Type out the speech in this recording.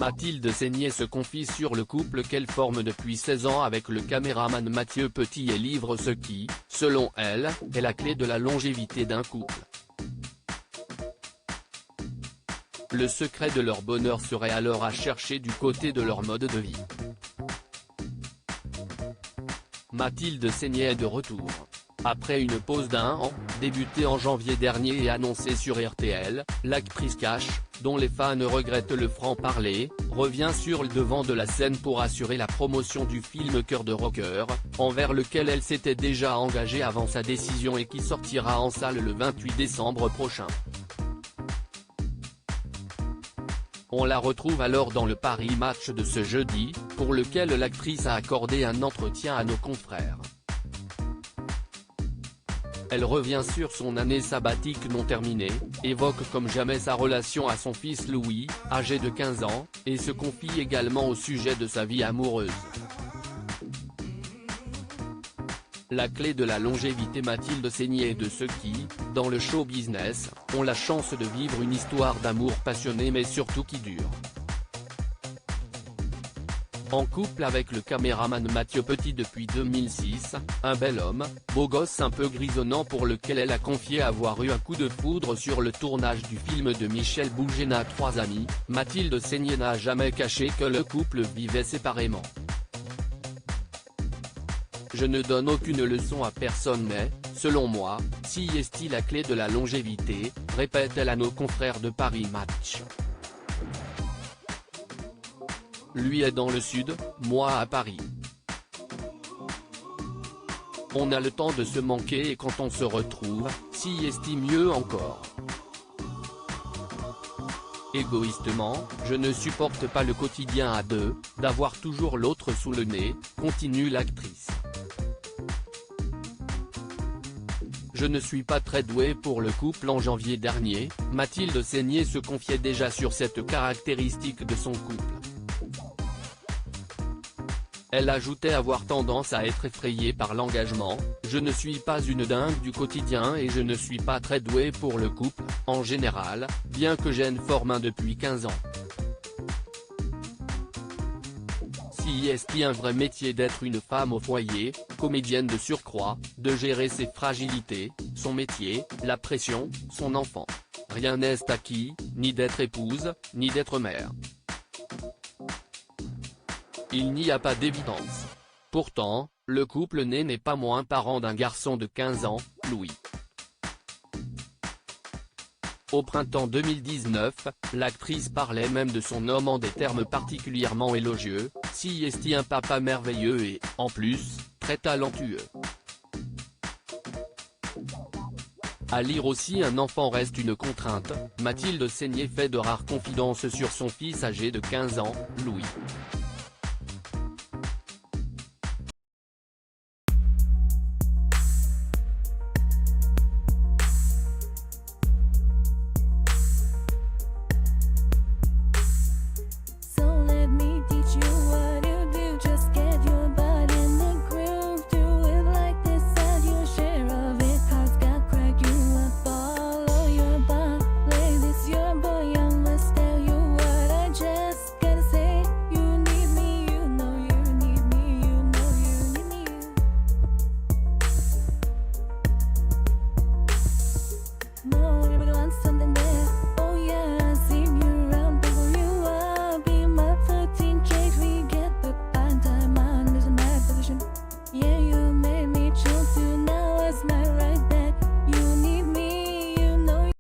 Mathilde Seigner se confie sur le couple qu'elle forme depuis 16 ans avec le caméraman Mathieu Petit et livre ce qui, selon elle, est la clé de la longévité d'un couple. Le secret de leur bonheur serait alors à chercher du côté de leur mode de vie. Mathilde Seigner est de retour. Après une pause d'1 an, débutée en janvier dernier et annoncée sur RTL, l'actrice Cash, dont les fans regrettent le franc-parler, revient sur le devant de la scène pour assurer la promotion du film Cœur de rocker, envers lequel elle s'était déjà engagée avant sa décision et qui sortira en salle le 28 décembre prochain. On la retrouve alors dans le Paris Match de ce jeudi, pour lequel l'actrice a accordé un entretien à nos confrères. Elle revient sur son année sabbatique non terminée, évoque comme jamais sa relation à son fils Louis, âgé de 15 ans, et se confie également au sujet de sa vie amoureuse. La clé de la longévité. Mathilde Seigner est de ceux qui, dans le show business, ont la chance de vivre une histoire d'amour passionnée mais surtout qui dure. En couple avec le caméraman Mathieu Petit depuis 2006, un bel homme, beau gosse un peu grisonnant pour lequel elle a confié avoir eu un coup de foudre sur le tournage du film de Michel Boujena 3 amis, Mathilde Seigner n'a jamais caché que le couple vivait séparément. Je ne donne aucune leçon à personne mais, selon moi, si est la clé de la longévité, répète-t-elle à nos confrères de Paris Match. Lui est dans le sud, moi à Paris. On a le temps de se manquer et quand on se retrouve, si mieux encore. Égoïstement, je ne supporte pas le quotidien à deux, d'avoir toujours l'autre sous le nez, continue l'actrice. Je ne suis pas très douée pour le couple. En janvier dernier, Mathilde Seigner se confiait déjà sur cette caractéristique de son couple. Elle ajoutait avoir tendance à être effrayée par l'engagement, je ne suis pas une dingue du quotidien et je ne suis pas très douée pour le couple, en général, bien que j'aie forme un depuis 15 ans. Si est un vrai métier d'être une femme au foyer, comédienne de surcroît, de gérer ses fragilités, son métier, la pression, son enfant. Rien n'est acquis, ni d'être épouse, ni d'être mère. Il n'y a pas d'évidence. Pourtant, le couple n'est pas moins parent d'un garçon de 15 ans, Louis. Au printemps 2019, l'actrice parlait même de son homme en des termes particulièrement élogieux, si est un papa merveilleux et, en plus, très talentueux. À lire aussi un enfant reste une contrainte, Mathilde Seigner fait de rares confidences sur son fils âgé de 15 ans, Louis.